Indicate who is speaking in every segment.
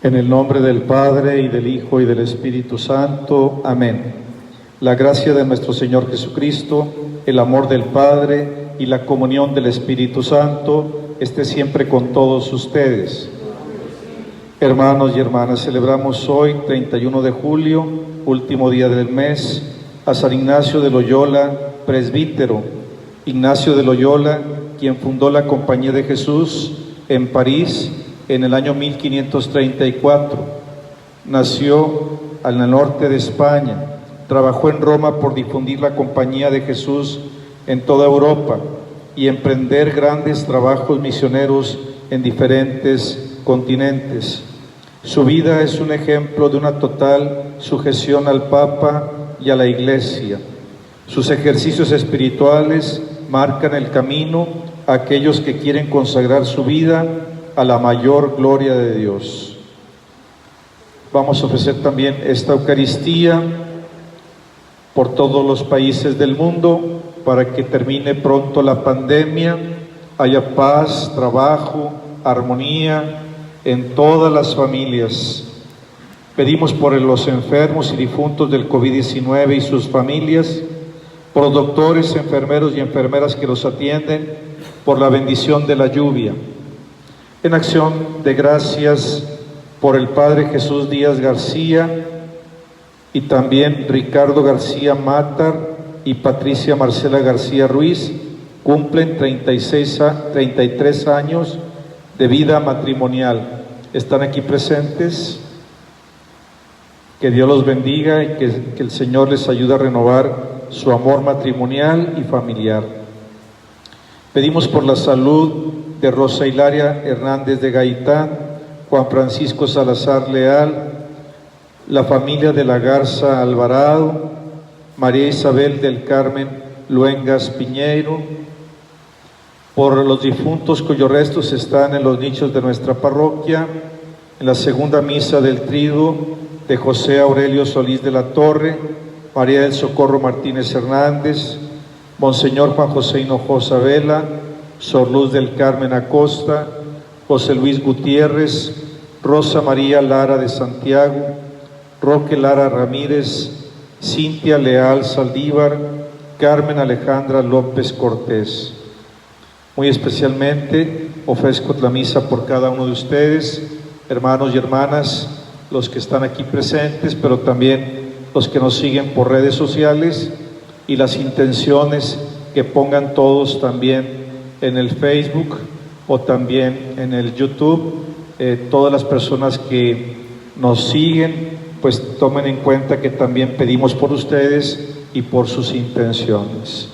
Speaker 1: En el nombre del Padre, y del Hijo, y del Espíritu Santo. Amén. La gracia de nuestro Señor Jesucristo, el amor del Padre y la comunión del Espíritu Santo esté siempre con todos ustedes. Hermanos y hermanas, celebramos hoy, 31 de julio, último día del mes, a San Ignacio de Loyola, presbítero. Ignacio de Loyola, quien fundó la Compañía de Jesús en París en el año 1534. Nació al norte de España. Trabajó en Roma por difundir la Compañía de Jesús en toda Europa y emprender grandes trabajos misioneros en diferentes continentes. Su vida es un ejemplo de una total sujeción al Papa y a la Iglesia. Sus ejercicios espirituales marcan el camino a aquellos que quieren consagrar su vida a la mayor gloria de Dios. Vamos a ofrecer también esta Eucaristía por todos los países del mundo para que termine pronto la pandemia, haya paz, trabajo, armonía en todas las familias. Pedimos por los enfermos y difuntos del COVID-19 y sus familias, por los doctores, enfermeros y enfermeras que los atienden, por la bendición de la lluvia. En acción de gracias por el Padre Jesús Díaz García y también Ricardo García Matar y Patricia Marcela García Ruiz, cumplen 33 años de vida matrimonial. ¿Están aquí presentes? Que Dios los bendiga y que el Señor les ayude a renovar su amor matrimonial y familiar. Pedimos por la salud de Rosa Hilaria Hernández de Gaitán, Juan Francisco Salazar Leal, la familia de la Garza Alvarado, María Isabel del Carmen Luengas Piñeiro, por los difuntos cuyos restos están en los nichos de nuestra parroquia, en la segunda misa del Triduo de José Aurelio Solís de la Torre, María del Socorro Martínez Hernández, Monseñor Juan José Hinojosa Vela, Sor Luz del Carmen Acosta, José Luis Gutiérrez, Rosa María Lara de Santiago, Roque Lara Ramírez, Cintia Leal Saldívar, Carmen Alejandra López Cortés. Muy especialmente ofrezco la misa por cada uno de ustedes, hermanos y hermanas, los que están aquí presentes, pero también los que nos siguen por redes sociales, y las intenciones que pongan todos también en el Facebook o también en el YouTube. Todas las personas que nos siguen, pues tomen en cuenta que también pedimos por ustedes y por sus intenciones.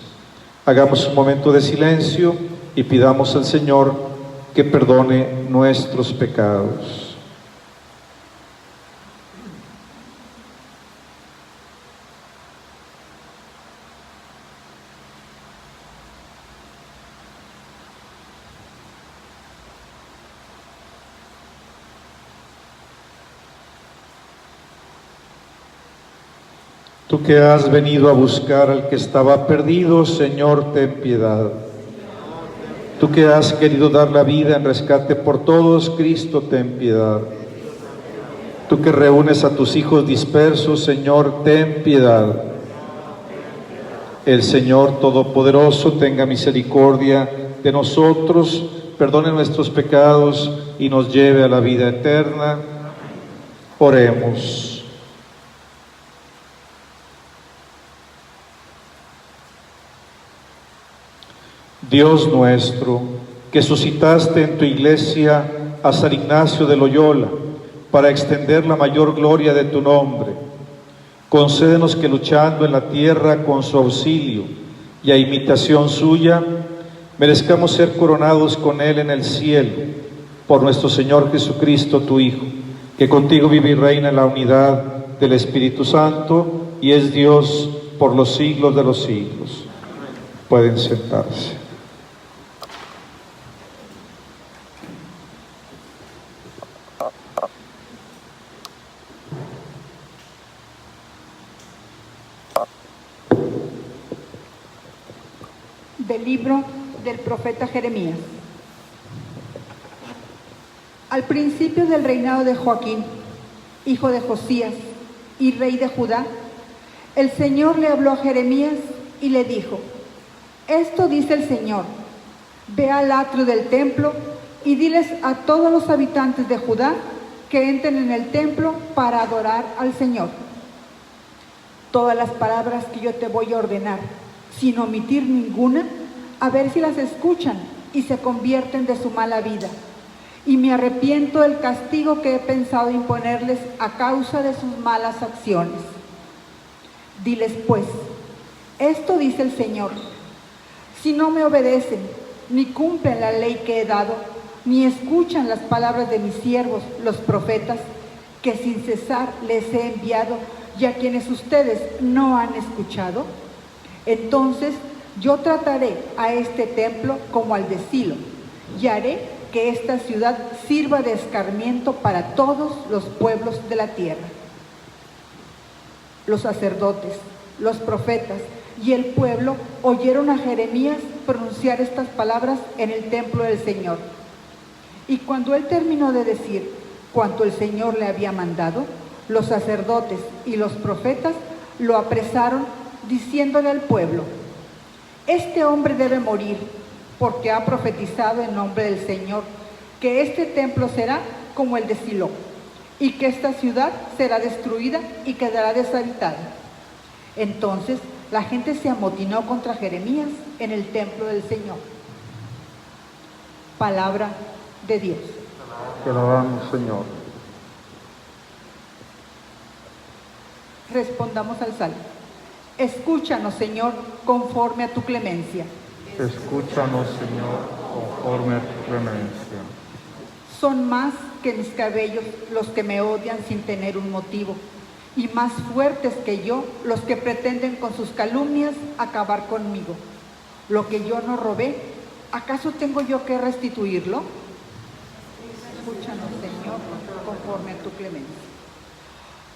Speaker 1: Hagamos un momento de silencio y pidamos al Señor que perdone nuestros pecados. Tú que has venido a buscar al que estaba perdido, Señor, ten piedad. Tú que has querido dar la vida en rescate por todos, Cristo, ten piedad. Tú que reúnes a tus hijos dispersos, Señor, ten piedad. El Señor Todopoderoso tenga misericordia de nosotros, perdone nuestros pecados y nos lleve a la vida eterna. Oremos. Dios nuestro, que suscitaste en tu iglesia a San Ignacio de Loyola para extender la mayor gloria de tu nombre, concédenos que luchando en la tierra con su auxilio y a imitación suya, merezcamos ser coronados con él en el cielo, por nuestro Señor Jesucristo, tu Hijo, que contigo vive y reina en la unidad del Espíritu Santo y es Dios por los siglos de los siglos. Pueden sentarse.
Speaker 2: Del libro del profeta Jeremías. Al principio del reinado de Joaquín, hijo de Josías y rey de Judá, el Señor le habló a Jeremías y le dijo: esto dice el Señor, ve al atrio del templo y diles a todos los habitantes de Judá que entren en el templo para adorar al Señor. Todas las palabras que yo te voy a ordenar, sin omitir ninguna, a ver si las escuchan y se convierten de su mala vida. Y me arrepiento del castigo que he pensado imponerles a causa de sus malas acciones. Diles pues, esto dice el Señor: si no me obedecen, ni cumplen la ley que he dado, ni escuchan las palabras de mis siervos, los profetas, que sin cesar les he enviado, y a quienes ustedes no han escuchado, entonces yo trataré a este templo como al de Silo, y haré que esta ciudad sirva de escarmiento para todos los pueblos de la tierra. Los sacerdotes, los profetas y el pueblo oyeron a Jeremías pronunciar estas palabras en el templo del Señor. Y cuando él terminó de decir cuanto el Señor le había mandado, los sacerdotes y los profetas lo apresaron, diciéndole al pueblo: este hombre debe morir, porque ha profetizado en nombre del Señor que este templo será como el de Silo, y que esta ciudad será destruida y quedará deshabitada. Entonces la gente se amotinó contra Jeremías en el templo del Señor. Palabra de Dios.
Speaker 3: Te alabamos, Señor.
Speaker 2: Respondamos al salmo. Escúchanos, Señor, conforme a tu clemencia.
Speaker 3: Escúchanos, Señor, conforme a tu clemencia.
Speaker 2: Son más que mis cabellos los que me odian sin tener un motivo, y más fuertes que yo los que pretenden con sus calumnias acabar conmigo. Lo que yo no robé, ¿acaso tengo yo que restituirlo? Escúchanos, Señor, conforme a tu clemencia.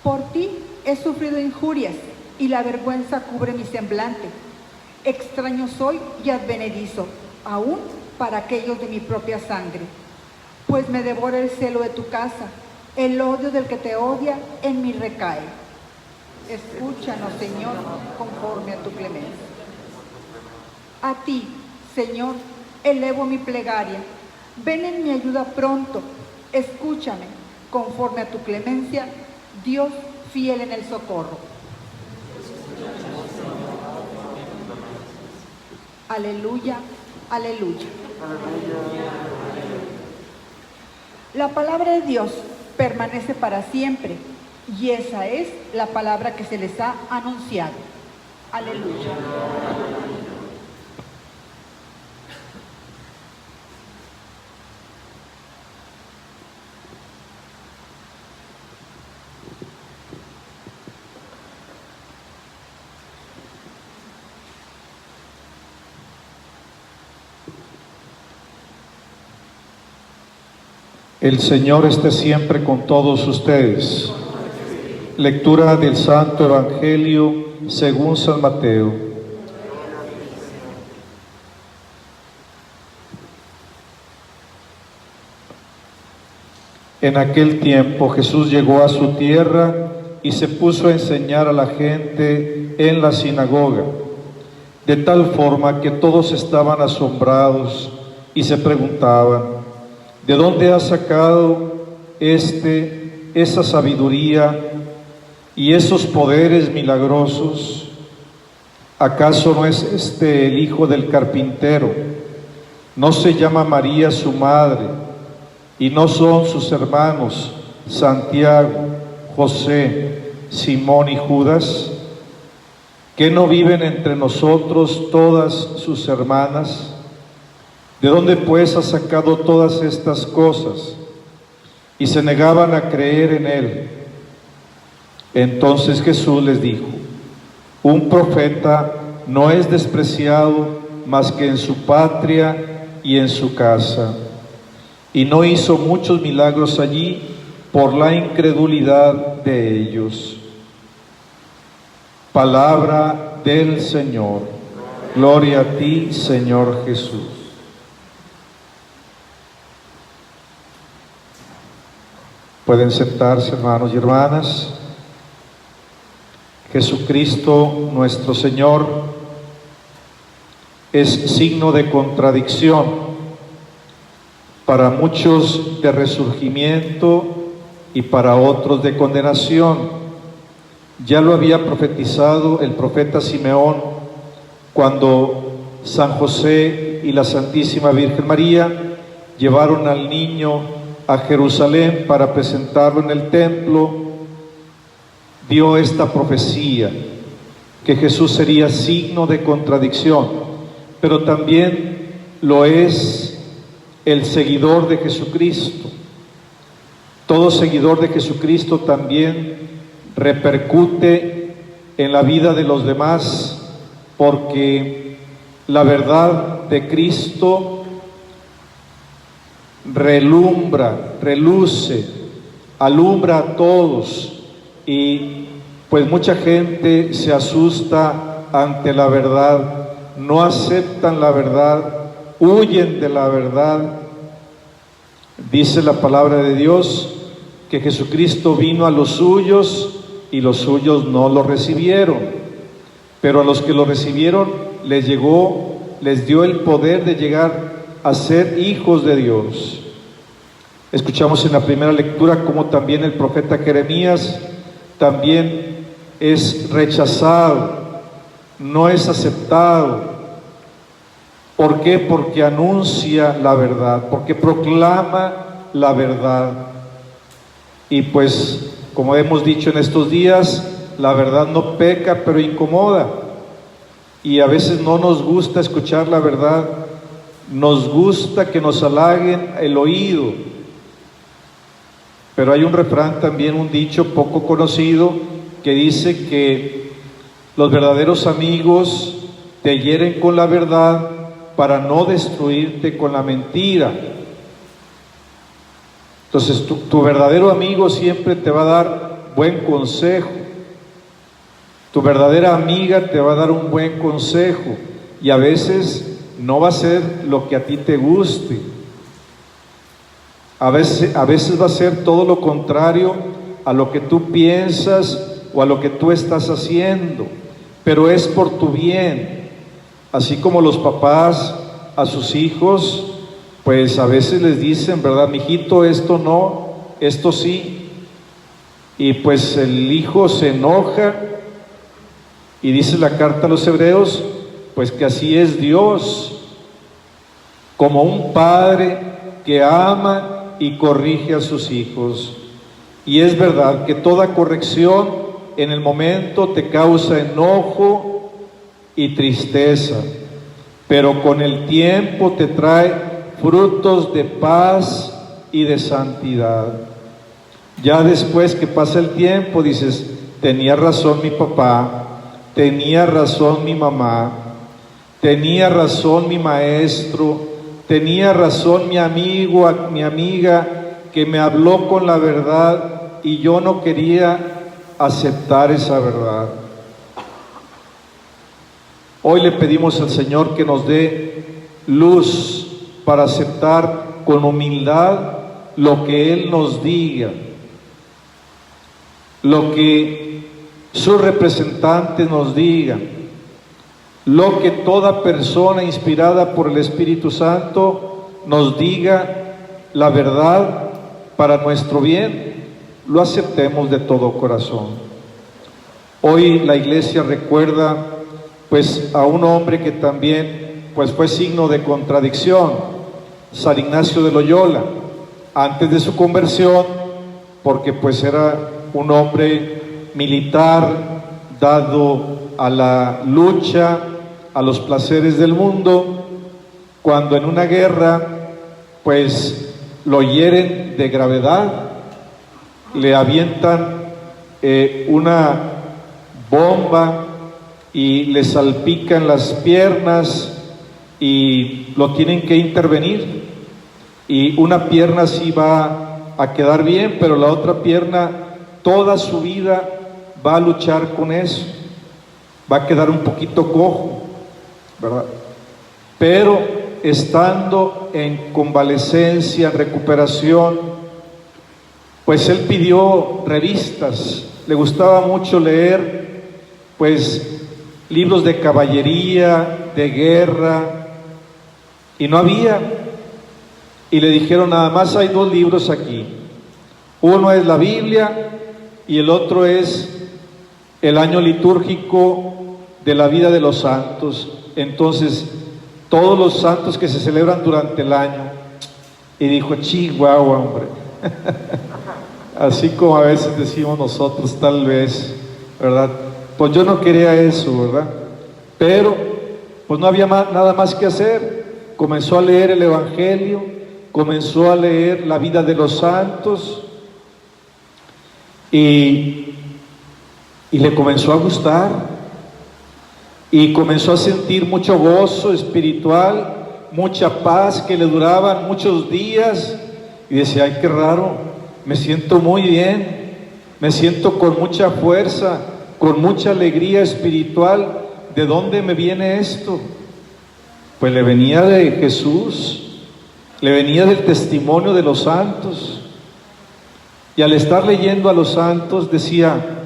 Speaker 2: Por ti he sufrido injurias, y la vergüenza cubre mi semblante. Extraño soy y advenedizo, aún para aquellos de mi propia sangre. Pues me devora el celo de tu casa, el odio del que te odia en mí recae. Escúchanos, Señor, conforme a tu clemencia. A ti, Señor, elevo mi plegaria. Ven en mi ayuda pronto. Escúchame, conforme a tu clemencia, Dios fiel en el socorro. Aleluya, aleluya. La palabra de Dios permanece para siempre, y esa es la palabra que se les ha anunciado. Aleluya.
Speaker 1: El Señor esté siempre con todos ustedes. Lectura del Santo Evangelio según San Mateo. En aquel tiempo Jesús llegó a su tierra y se puso a enseñar a la gente en la sinagoga, de tal forma que todos estaban asombrados y se preguntaban: ¿de dónde ha sacado esa sabiduría y esos poderes milagrosos? ¿Acaso no es este el hijo del carpintero? ¿No se llama María su madre? ¿Y no son sus hermanos Santiago, José, Simón y Judas? ¿Que no viven entre nosotros todas sus hermanas? ¿De dónde pues ha sacado todas estas cosas? Y se negaban a creer en él. Entonces Jesús les dijo: un profeta no es despreciado más que en su patria y en su casa. Y no hizo muchos milagros allí por la incredulidad de ellos. Palabra del Señor. Gloria a ti, Señor Jesús. Pueden sentarse, hermanos y hermanas. Jesucristo, nuestro Señor, es signo de contradicción, para muchos de resurgimiento y para otros de condenación. Ya lo había profetizado el profeta Simeón cuando San José y la Santísima Virgen María llevaron al niño a Jerusalén para presentarlo en el templo. Dio esta profecía, que Jesús sería signo de contradicción, pero también lo es el seguidor de Jesucristo. Todo seguidor de Jesucristo también repercute en la vida de los demás, porque la verdad de Cristo relumbra, reluce, alumbra a todos, y pues mucha gente se asusta ante la verdad, no aceptan la verdad, huyen de la verdad. Dice la palabra de Dios que Jesucristo vino a los suyos y los suyos no lo recibieron, pero a los que lo recibieron les dio el poder de llegar a ser hijos de Dios. Escuchamos en la primera lectura cómo también el profeta Jeremías también es rechazado, no es aceptado. ¿Por qué? Porque anuncia la verdad, porque proclama la verdad. Y pues, como hemos dicho en estos días, la verdad no peca, pero incomoda. Y a veces no nos gusta escuchar la verdad, nos gusta que nos halaguen el oído. Pero hay un refrán también, un dicho poco conocido, que dice que los verdaderos amigos te hieren con la verdad para no destruirte con la mentira. Entonces tu verdadero amigo siempre te va a dar buen consejo. Tu verdadera amiga te va a dar un buen consejo, y a veces no va a ser lo que a ti te guste. A veces va a ser todo lo contrario a lo que tú piensas o a lo que tú estás haciendo, pero es por tu bien. Así como los papás a sus hijos, pues a veces les dicen, ¿verdad? Mijito, esto no, esto sí. Y pues el hijo se enoja, y dice la carta a los Hebreos, pues que así es Dios, como un padre que ama y corrige a sus hijos. Y es verdad que toda corrección en el momento te causa enojo y tristeza, pero con el tiempo te trae frutos de paz y de santidad. Ya después que pasa el tiempo dices, tenía razón mi papá, tenía razón mi mamá, tenía razón mi maestro, tenía razón mi amigo, mi amiga, que me habló con la verdad y yo no quería aceptar esa verdad. Hoy le pedimos al Señor que nos dé luz para aceptar con humildad lo que Él nos diga, lo que sus representantes nos digan, lo que toda persona inspirada por el Espíritu Santo nos diga, la verdad para nuestro bien, lo aceptemos de todo corazón. Hoy la Iglesia recuerda pues a un hombre que también pues fue signo de contradicción, San Ignacio de Loyola, antes de su conversión, porque pues era un hombre militar, dado a la lucha, a los placeres del mundo. Cuando en una guerra pues lo hieren de gravedad, le avientan una bomba y le salpican las piernas y lo tienen que intervenir, y una pierna sí va a quedar bien, pero la otra pierna toda su vida va a luchar con eso, va a quedar un poquito cojo, ¿verdad? Pero estando en convalecencia, en recuperación, pues él pidió revistas, le gustaba mucho leer, pues, libros de caballería, de guerra, y no había. Y le dijeron, nada más hay 2 libros aquí. Uno es la Biblia y el otro es el año litúrgico de la vida de los santos. Entonces, todos los santos que se celebran durante el año. Y dijo, chihuahua, hombre. Así como a veces decimos nosotros, tal vez, ¿verdad? Pues yo no quería eso, ¿verdad? Pero, pues no había nada más que hacer. Comenzó a leer el Evangelio, comenzó a leer la vida de los santos y le comenzó a gustar y comenzó a sentir mucho gozo espiritual, mucha paz que le duraban muchos días y decía, ay, qué raro, me siento muy bien, me siento con mucha fuerza, con mucha alegría espiritual. ¿De dónde me viene esto? Pues le venía de Jesús, le venía del testimonio de los santos. Y al estar leyendo a los santos decía,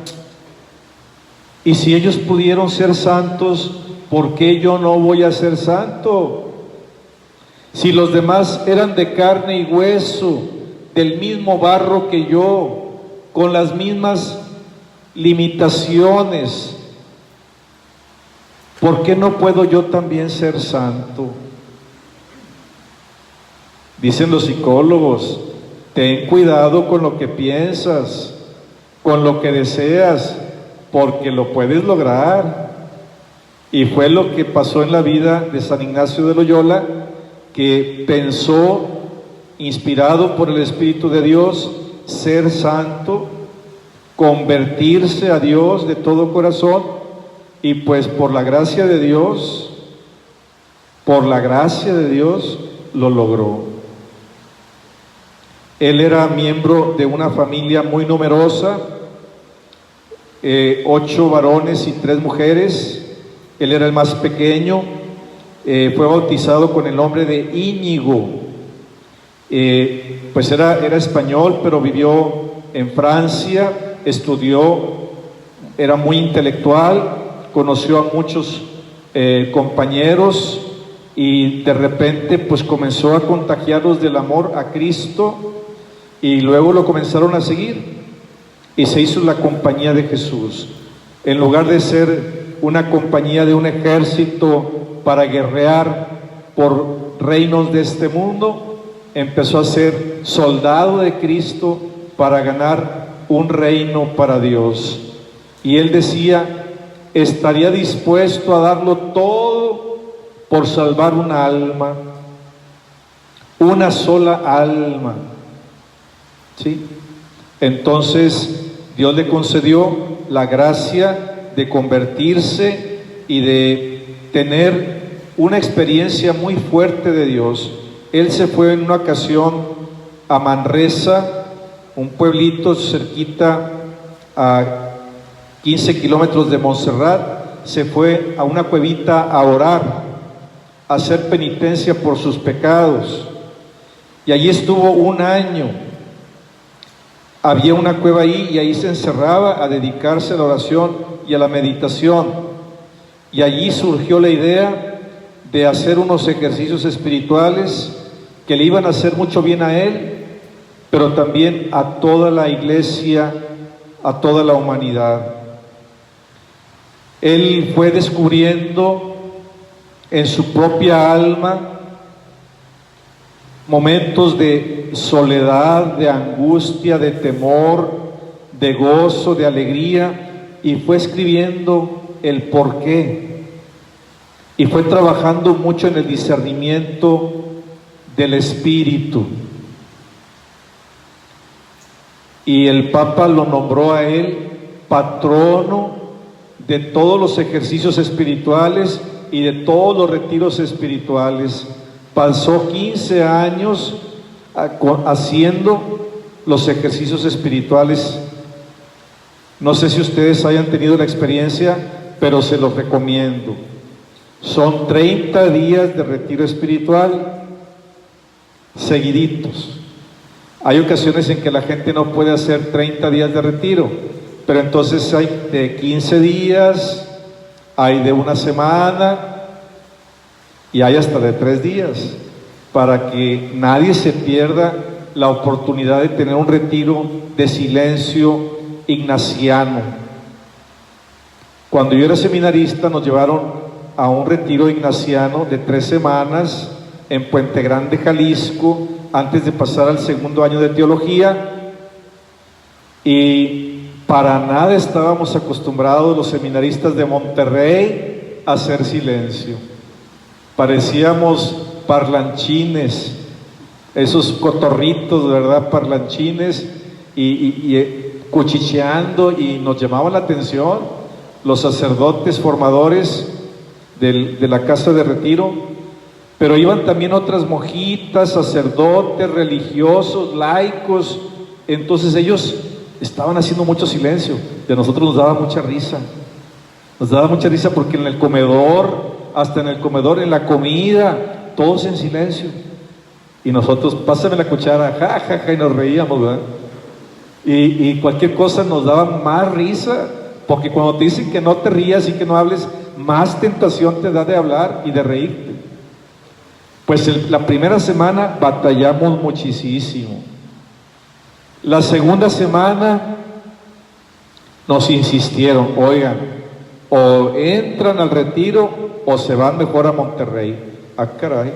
Speaker 1: y si ellos pudieron ser santos, ¿por qué yo no voy a ser santo? Si los demás eran de carne y hueso, del mismo barro que yo, con las mismas limitaciones, ¿por qué no puedo yo también ser santo? Dicen los psicólogos, ten cuidado con lo que piensas, con lo que deseas, porque lo puedes lograr. Y fue lo que pasó en la vida de San Ignacio de Loyola, que pensó, inspirado por el Espíritu de Dios, ser santo, convertirse a Dios de todo corazón, y pues por la gracia de Dios, lo logró. Él era miembro de una familia muy numerosa, 8 varones y 3 mujeres. Él era el más pequeño, fue bautizado con el nombre de Íñigo. Pues era español, pero vivió en Francia, estudió, era muy intelectual, conoció a muchos compañeros y de repente pues comenzó a contagiarlos del amor a Cristo y luego lo comenzaron a seguir y se hizo la compañía de Jesús. En lugar de ser una compañía de un ejército para guerrear por reinos de este mundo, empezó a ser soldado de Cristo para ganar un reino para Dios. Y él decía, estaría dispuesto a darlo todo por salvar una alma, una sola alma. ¿Sí? Entonces Dios le concedió la gracia de convertirse y de tener una experiencia muy fuerte de Dios. Él se fue en una ocasión a Manresa, un pueblito cerquita a 15 kilómetros de Montserrat. Se fue a una cuevita a orar, a hacer penitencia por sus pecados, y allí estuvo 1 año. Había una cueva ahí y ahí se encerraba a dedicarse a la oración y a la meditación, y allí surgió la idea de hacer unos ejercicios espirituales que le iban a hacer mucho bien a él, pero también a toda la iglesia, a toda la humanidad. Él fue descubriendo en su propia alma momentos de soledad, de angustia, de temor, de gozo, de alegría, y fue escribiendo el porqué, y fue trabajando mucho en el discernimiento del Espíritu. Y el Papa lo nombró a él patrono de todos los ejercicios espirituales y de todos los retiros espirituales. Pasó 15 años haciendo los ejercicios espirituales. No sé si ustedes hayan tenido la experiencia, pero se los recomiendo. Son 30 días de retiro espiritual seguiditos. Hay ocasiones en que la gente no puede hacer 30 días de retiro, pero entonces hay de 15 días, hay de una semana y hay hasta de 3 días, para que nadie se pierda la oportunidad de tener un retiro de silencio ignaciano. Cuando yo era seminarista nos llevaron a un retiro ignaciano de 3 semanas en Puente Grande, Jalisco, antes de pasar al segundo año de teología, y para nada estábamos acostumbrados los seminaristas de Monterrey a hacer silencio. Parecíamos parlanchines, esos cotorritos, ¿verdad? Parlanchines y cuchicheando, y nos llamaban la atención los sacerdotes formadores de la casa de retiro. Pero iban también otras monjitas, sacerdotes, religiosos, laicos. Entonces ellos estaban haciendo mucho silencio. De nosotros nos daba mucha risa. Nos daba mucha risa porque en el comedor, hasta en el comedor, en la comida, todos en silencio. Y nosotros, pásame la cuchara, ja, ja, ja, y nos reíamos, ¿verdad? Y cualquier cosa nos daba más risa, porque cuando te dicen que no te rías y que no hables, más tentación te da de hablar y de reírte. Pues la primera semana batallamos muchísimo. La segunda semana nos insistieron, oigan, o entran al retiro o se van mejor a Monterrey. Ah, caray.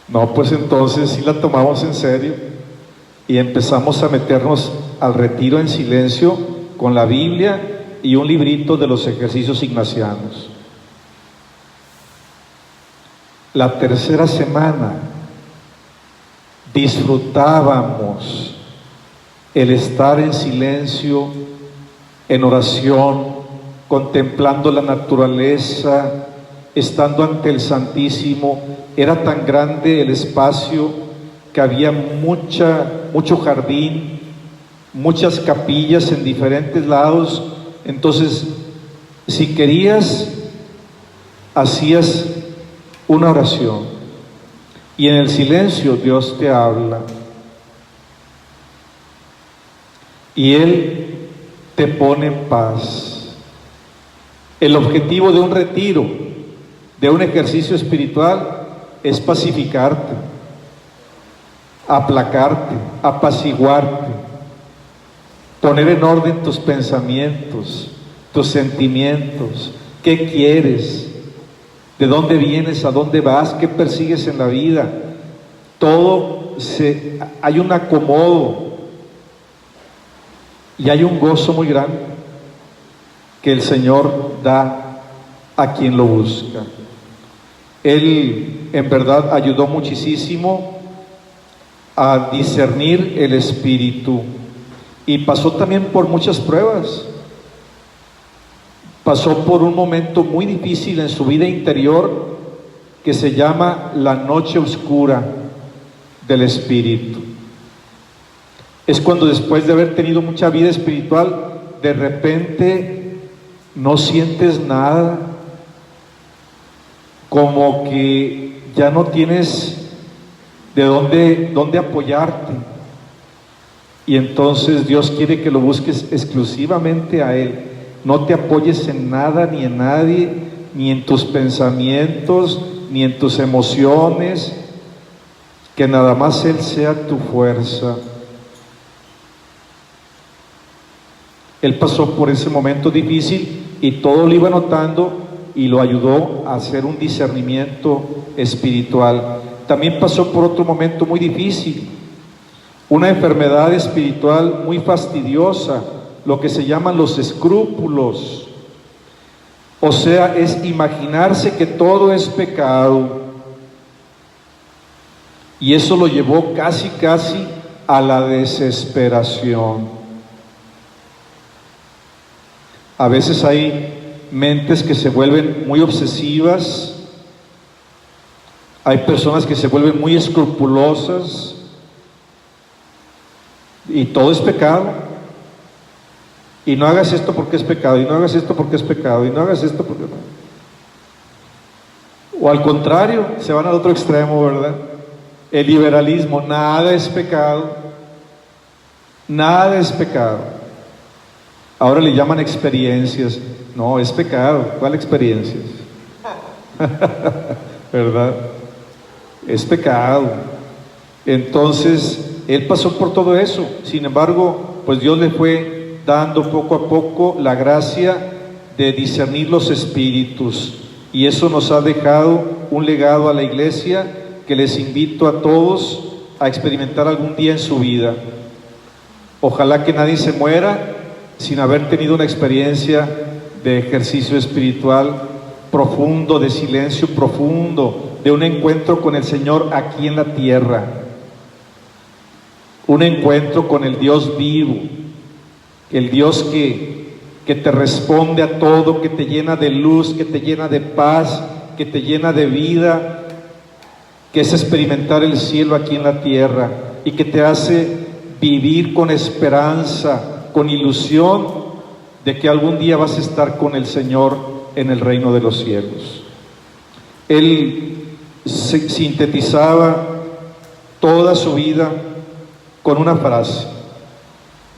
Speaker 1: No, pues entonces sí la tomamos en serio y empezamos a meternos al retiro en silencio con la Biblia y un librito de los ejercicios ignacianos. La tercera semana disfrutábamos el estar en silencio, en oración, contemplando la naturaleza, estando ante el Santísimo. Era tan grande el espacio que había mucho jardín, muchas capillas en diferentes lados. Entonces, si querías, hacías una oración, y en el silencio Dios te habla, y Él te pone en paz. El objetivo de un retiro, de un ejercicio espiritual, es pacificarte, aplacarte, apaciguarte, poner en orden tus pensamientos, tus sentimientos. ¿Qué quieres? ¿De dónde vienes? ¿A dónde vas? ¿Qué persigues en la vida? Hay un acomodo y hay un gozo muy grande que el Señor da a quien lo busca. Él en verdad ayudó muchísimo a discernir el espíritu y pasó también por muchas pruebas. Pasó por un momento muy difícil en su vida interior que se llama la noche oscura del espíritu. Es cuando, después de haber tenido mucha vida espiritual, de repente no sientes nada, como que ya no tienes de dónde apoyarte. Y entonces Dios quiere que lo busques exclusivamente a Él. No te apoyes en nada ni en nadie, ni en tus pensamientos, ni en tus emociones, que nada más Él sea tu fuerza. Él pasó por ese momento difícil y todo lo iba notando y lo ayudó a hacer un discernimiento espiritual. También pasó por otro momento muy difícil, una enfermedad espiritual muy fastidiosa, lo que se llaman los escrúpulos. O sea, es imaginarse que todo es pecado. Y eso lo llevó casi a la desesperación. A veces hay mentes que se vuelven muy obsesivas, hay personas que se vuelven muy escrupulosas, y todo es pecado. Y no hagas esto porque es pecado, y no hagas esto porque es pecado, y no hagas esto porque no. O al contrario, se van al otro extremo, ¿verdad? El liberalismo, nada es pecado, Nada es pecado. Ahora le llaman experiencias. No, es pecado. ¿Cuál experiencias? ¿Verdad? Es pecado. Entonces, él pasó por todo eso. Sin embargo, pues Dios le fue dando poco a poco la gracia de discernir los espíritus. Y eso nos ha dejado un legado a la iglesia que les invito a todos a experimentar algún día en su vida. Ojalá que nadie se muera sin haber tenido una experiencia de ejercicio espiritual profundo, de silencio profundo, de un encuentro con el Señor aquí en la tierra, un encuentro con el Dios vivo, el Dios que te responde a todo, que te llena de luz, que te llena de paz, que te llena de vida, que es experimentar el cielo aquí en la tierra y que te hace vivir con esperanza, con ilusión de que algún día vas a estar con el Señor en el reino de los cielos. Él sintetizaba toda su vida con una frase: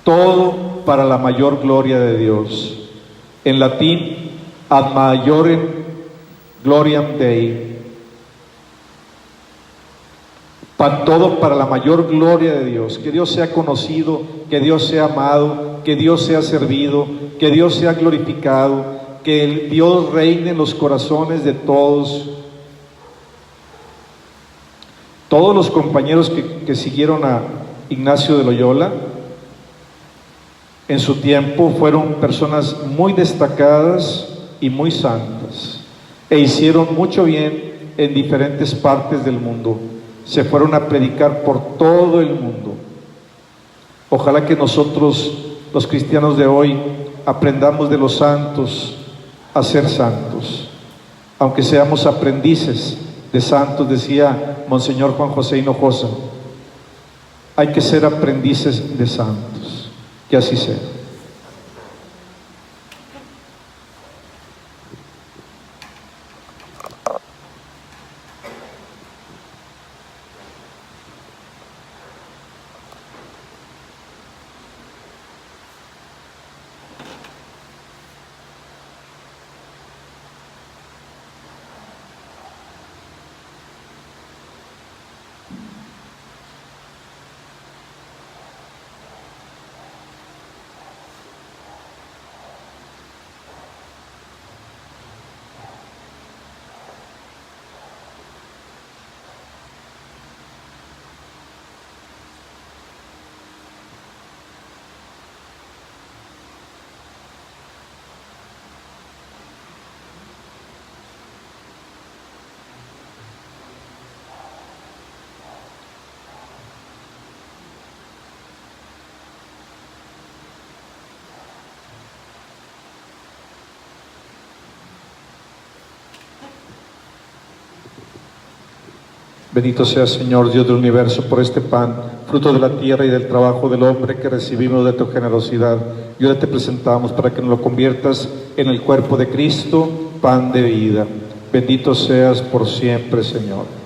Speaker 1: todo para la mayor gloria de Dios. En latín, ad maiorem gloriam Dei. Todo para la mayor gloria de Dios, que Dios sea conocido, que Dios sea amado, que Dios sea servido, que Dios sea glorificado, que el Dios reine en los corazones de todos. Todos los compañeros que siguieron a Ignacio de Loyola en su tiempo fueron personas muy destacadas y muy santas, e hicieron mucho bien en diferentes partes del mundo. Se fueron a predicar por todo el mundo. Ojalá que nosotros, los cristianos de hoy, aprendamos de los santos a ser santos, aunque seamos aprendices de santos, decía Monseñor Juan José Hinojosa. Hay que ser aprendices de santos. Que así sea. Bendito sea, Señor, Dios del universo, por este pan, fruto de la tierra y del trabajo del hombre que recibimos de tu generosidad. Y ahora te presentamos para que nos lo conviertas en el cuerpo de Cristo, pan de vida. Bendito seas por siempre, Señor.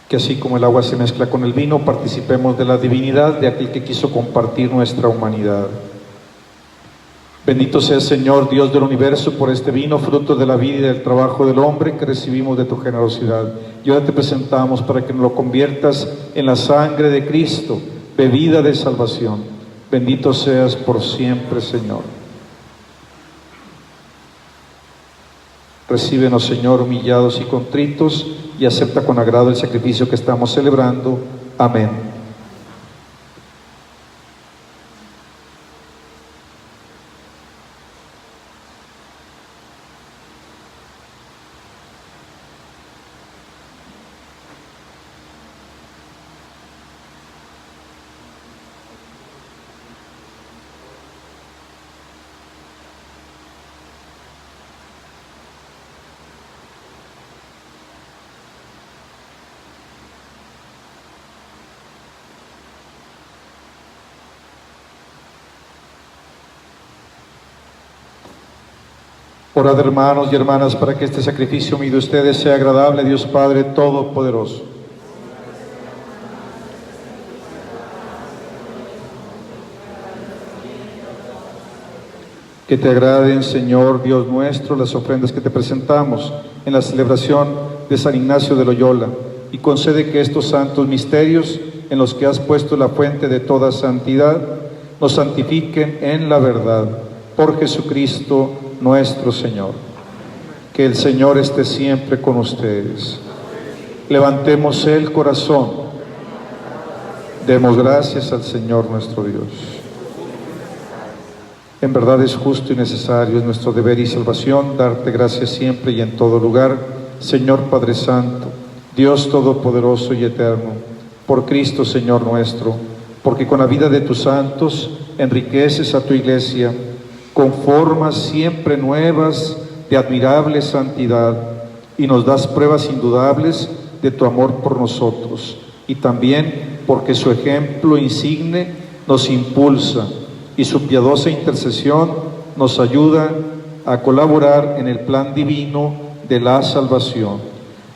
Speaker 1: Que así como el agua se mezcla con el vino, participemos de la divinidad de aquel que quiso compartir nuestra humanidad. Bendito sea, Señor, Dios del universo, por este vino, fruto de la vida y del trabajo del hombre que recibimos de tu generosidad. Y ahora te presentamos para que nos lo conviertas en la sangre de Cristo, bebida de salvación. Bendito seas por siempre, Señor. Recíbenos, Señor, humillados y contritos, y acepta con agrado el sacrificio que estamos celebrando. Amén. Orad, hermanos y hermanas, para que este sacrificio mío de ustedes sea agradable a Dios Padre Todopoderoso. Que te agraden, Señor Dios nuestro, las ofrendas que te presentamos en la celebración de San Ignacio de Loyola, y concede que estos santos misterios, en los que has puesto la fuente de toda santidad, nos santifiquen en la verdad. Por Jesucristo nuestro Señor. Que el Señor esté siempre con ustedes. Levantemos el corazón. Demos gracias al Señor nuestro Dios. En verdad es justo y necesario, es nuestro deber y salvación, darte gracias siempre y en todo lugar, Señor Padre Santo, Dios Todopoderoso y Eterno, por Cristo Señor nuestro, porque con la vida de tus santos enriqueces a tu Iglesia, con formas siempre nuevas de admirable santidad, y nos das pruebas indudables de tu amor por nosotros, y también porque su ejemplo insigne nos impulsa, y su piadosa intercesión nos ayuda a colaborar en el plan divino de la salvación.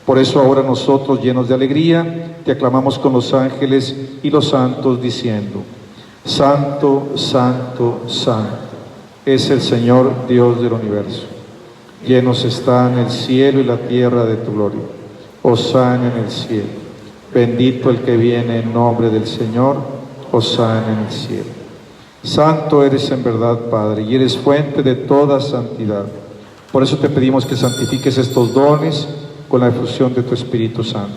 Speaker 1: Por eso ahora nosotros, llenos de alegría, te aclamamos con los ángeles y los santos, diciendo: Santo, Santo, Santo, es el Señor Dios del universo. Llenos están el cielo y la tierra de tu gloria. Hosana en el cielo. Bendito el que viene en nombre del Señor. Hosana en el cielo. Santo eres en verdad, Padre, y eres fuente de toda santidad. Por eso te pedimos que santifiques estos dones con la efusión de tu Espíritu Santo,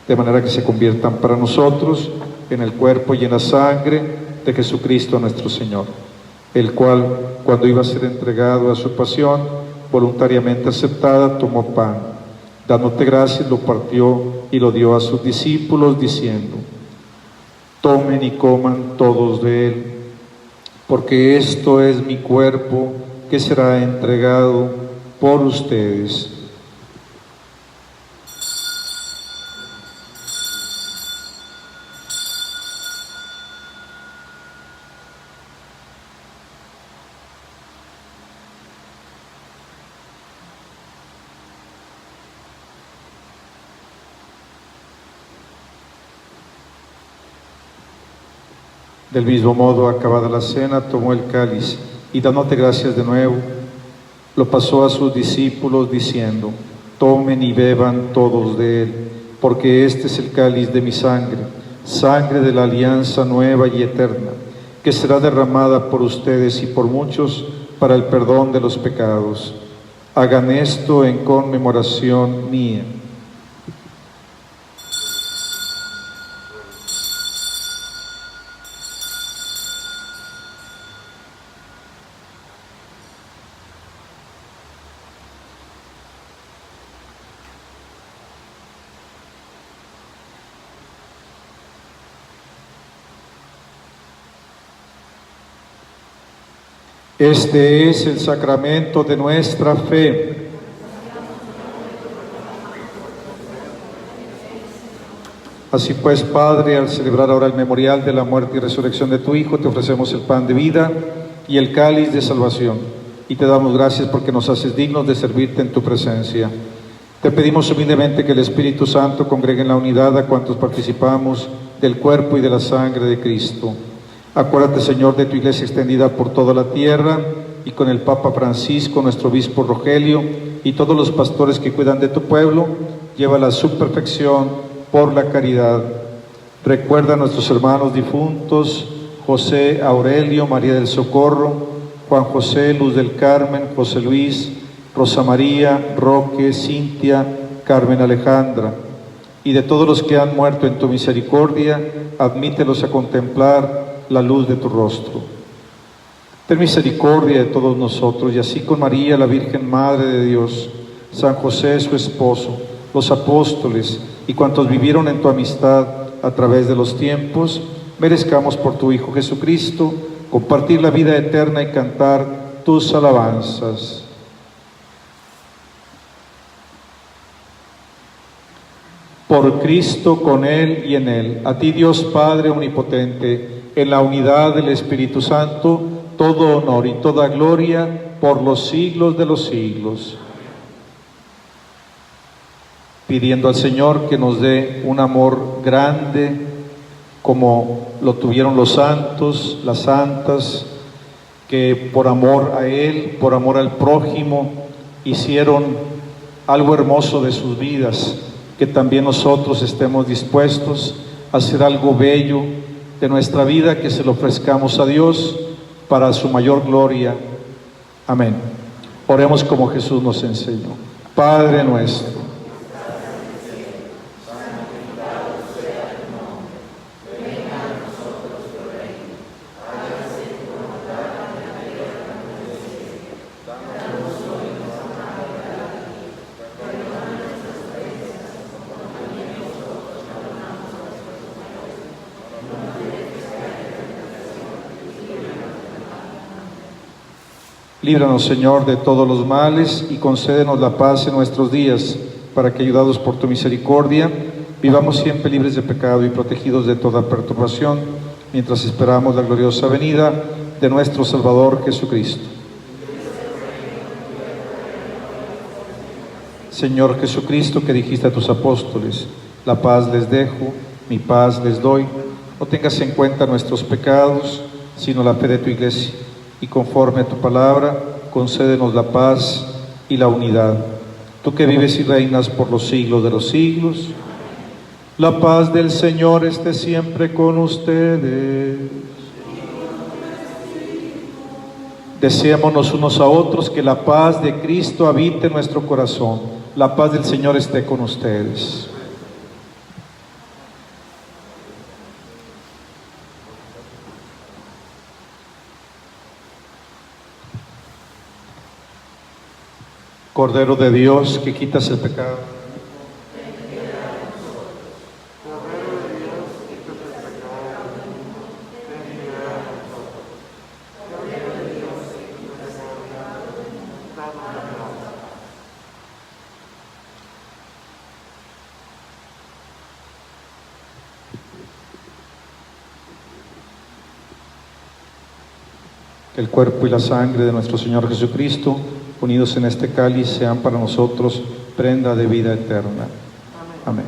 Speaker 1: de manera que se conviertan para nosotros en el cuerpo y en la sangre de Jesucristo nuestro Señor, el cual, cuando iba a ser entregado a su pasión, voluntariamente aceptada, tomó pan, dándote gracias, lo partió y lo dio a sus discípulos, diciendo: Tomen y coman todos de él, porque esto es mi cuerpo que será entregado por ustedes. Del mismo modo, acabada la cena, tomó el cáliz y, dándote gracias de nuevo, lo pasó a sus discípulos, diciendo: Tomen y beban todos de él, porque este es el cáliz de mi sangre, sangre de la alianza nueva y eterna, que será derramada por ustedes y por muchos para el perdón de los pecados. Hagan esto en conmemoración mía. Este es el sacramento de nuestra fe. Así pues, Padre, al celebrar ahora el memorial de la muerte y resurrección de tu Hijo, te ofrecemos el pan de vida y el cáliz de salvación, y te damos gracias porque nos haces dignos de servirte en tu presencia. Te pedimos humildemente que el Espíritu Santo congregue en la unidad a cuantos participamos del cuerpo y de la sangre de Cristo. Acuérdate, Señor, de tu Iglesia extendida por toda la tierra, y con el Papa Francisco, nuestro obispo Rogelio, y todos los pastores que cuidan de tu pueblo, llévala a su perfección por la caridad. Recuerda a nuestros hermanos difuntos: José Aurelio, María del Socorro, Juan José, Luz del Carmen, José Luis, Rosa María, Roque, Cintia, Carmen Alejandra. Y de todos los que han muerto en tu misericordia, admítelos a contemplar la luz de tu rostro. Ten misericordia de todos nosotros, y así con María, la Virgen Madre de Dios, San José, su esposo, los apóstoles y cuantos vivieron en tu amistad a través de los tiempos, merezcamos por tu Hijo Jesucristo compartir la vida eterna y cantar tus alabanzas. Por Cristo, con Él y en Él, a ti Dios Padre Omnipotente, en la unidad del Espíritu Santo, todo honor y toda gloria por los siglos de los siglos. Pidiendo al Señor que nos dé un amor grande como lo tuvieron los santos, las santas, que por amor a Él, por amor al prójimo, hicieron algo hermoso de sus vidas, que también nosotros estemos dispuestos a hacer algo bello de nuestra vida, que se lo ofrezcamos a Dios para su mayor gloria. Amén. Oremos como Jesús nos enseñó. Padre nuestro, líbranos, Señor, de todos los males y concédenos la paz en nuestros días, para que, ayudados por tu misericordia, vivamos siempre libres de pecado y protegidos de toda perturbación, mientras esperamos la gloriosa venida de nuestro Salvador Jesucristo. Señor Jesucristo, que dijiste a tus apóstoles: la paz les dejo, mi paz les doy, no tengas en cuenta nuestros pecados, sino la fe de tu Iglesia. Y conforme a tu palabra, concédenos la paz y la unidad. Tú que vives y reinas por los siglos de los siglos, la paz del Señor esté siempre con ustedes. Deseémonos unos a otros que la paz de Cristo habite en nuestro corazón. La paz del Señor esté con ustedes. Cordero de Dios, que quitas el pecado. Que el cuerpo y la sangre de nuestro Señor Jesucristo, unidos en este cáliz, sean para nosotros prenda de vida eterna. Amén.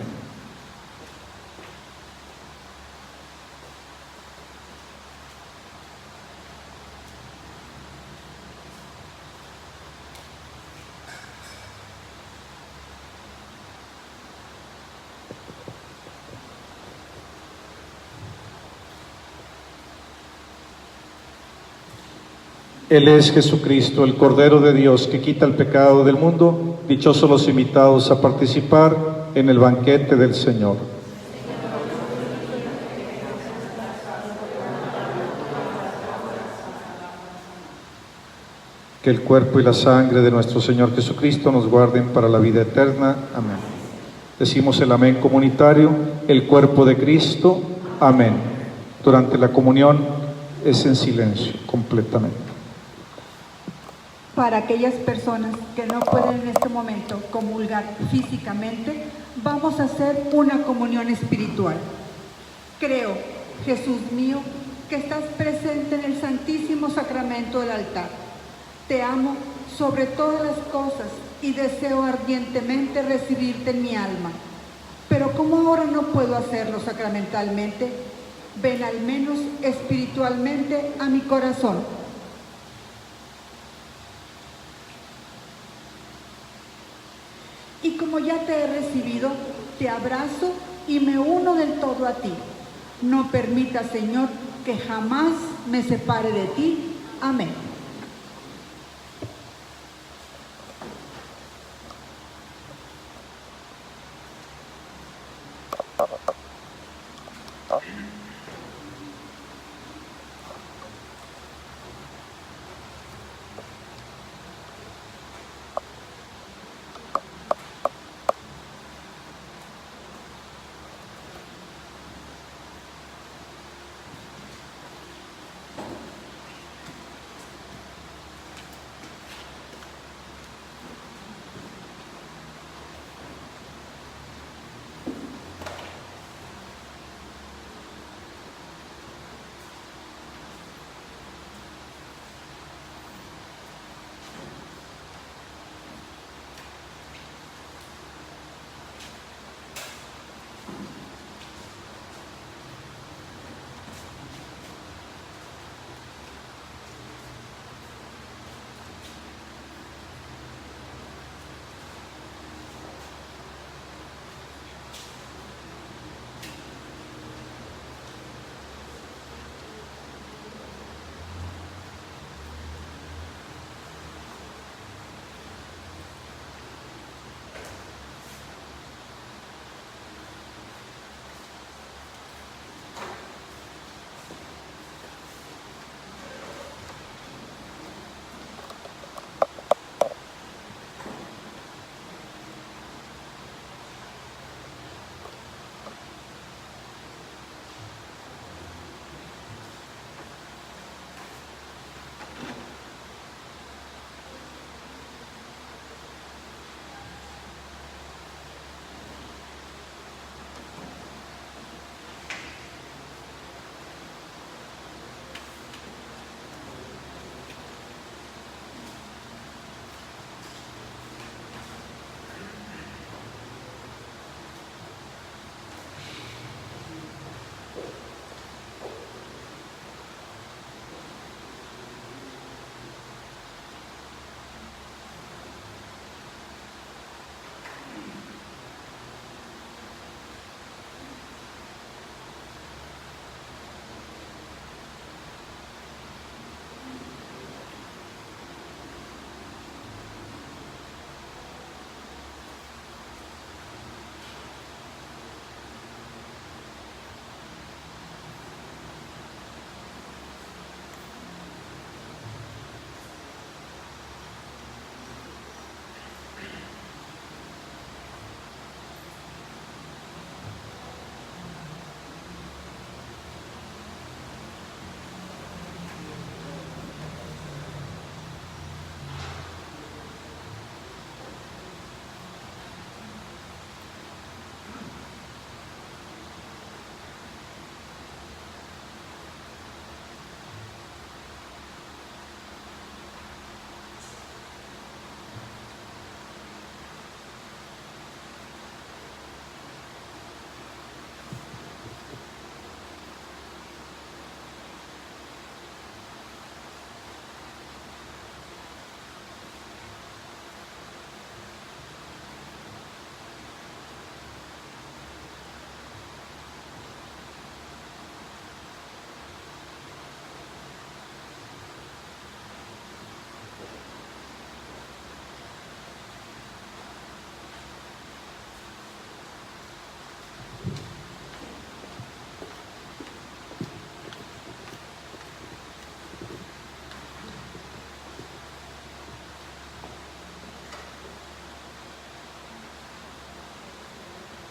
Speaker 1: Él es Jesucristo, el Cordero de Dios, que quita el pecado del mundo. Dichosos los invitados a participar en el banquete del Señor. Que el cuerpo y la sangre de nuestro Señor Jesucristo nos guarden para la vida eterna. Amén. Decimos el amén comunitario: el cuerpo de Cristo. Amén. Durante la comunión es en silencio, completamente.
Speaker 2: Para aquellas personas que no pueden en este momento comulgar físicamente, vamos a hacer una comunión espiritual. Creo, Jesús mío, que estás presente en el Santísimo Sacramento del altar. Te amo sobre todas las cosas y deseo ardientemente recibirte en mi alma. Pero como ahora no puedo hacerlo sacramentalmente, ven al menos espiritualmente a mi corazón. Y como ya te he recibido, te abrazo y me uno del todo a ti. No permita, Señor, que jamás me separe de ti. Amén.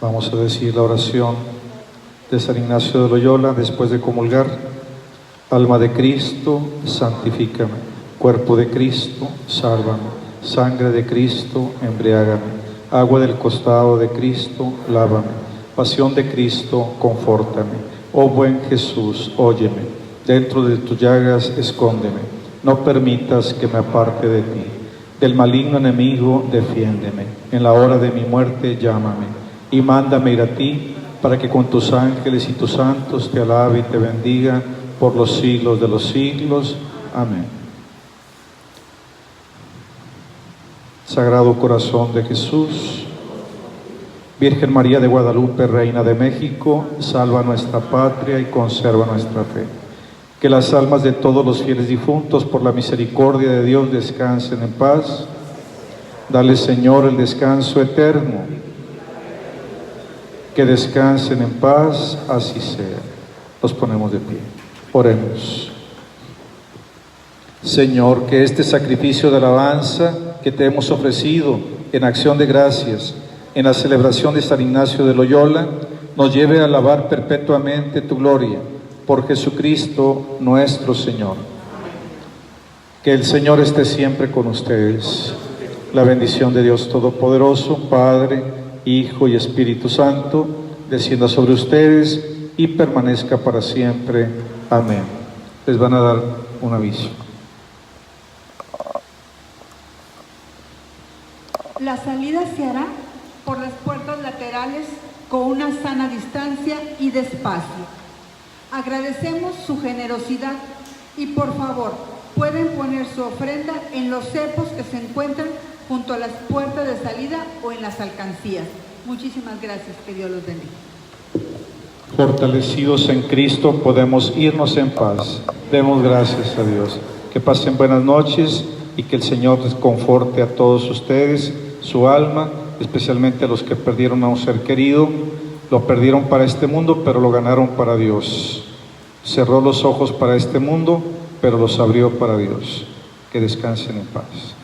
Speaker 1: Vamos a decir la oración de San Ignacio de Loyola después de comulgar. Alma de Cristo, santifícame. Cuerpo de Cristo, sálvame. Sangre de Cristo, embriágame. Agua del costado de Cristo, lávame. Pasión de Cristo, confórtame. Oh buen Jesús, óyeme. Dentro de tus llagas, escóndeme. No permitas que me aparte de ti. Del maligno enemigo, defiéndeme. En la hora de mi muerte, llámame. Y mándame ir a ti, para que con tus ángeles y tus santos te alabe y te bendiga por los siglos de los siglos. Amén. Sagrado Corazón de Jesús, Virgen María de Guadalupe, Reina de México, salva nuestra patria y conserva nuestra fe. Que las almas de todos los fieles difuntos, por la misericordia de Dios, descansen en paz. Dale, Señor, el descanso eterno. Que descansen en paz, así sea. Nos ponemos de pie. Oremos. Señor, que este sacrificio de alabanza que te hemos ofrecido en acción de gracias, en la celebración de San Ignacio de Loyola, nos lleve a alabar perpetuamente tu gloria, por Jesucristo nuestro Señor. Que el Señor esté siempre con ustedes. La bendición de Dios Todopoderoso, Padre, Hijo y Espíritu Santo, descienda sobre ustedes y permanezca para siempre. Amén. Les van a dar un aviso.
Speaker 2: La salida se hará por las puertas laterales con una sana distancia y despacio. Agradecemos su generosidad y por favor pueden poner su ofrenda en los cepos que se encuentran junto a las puertas de salida o en las alcancías. Muchísimas gracias, que Dios los bendiga.
Speaker 1: Fortalecidos en Cristo podemos irnos en paz. Demos gracias a Dios. Que pasen buenas noches y que el Señor les conforte a todos ustedes, su alma, especialmente a los que perdieron a un ser querido. Lo perdieron para este mundo, pero lo ganaron para Dios. Cerró los ojos para este mundo, pero los abrió para Dios. Que descansen en paz.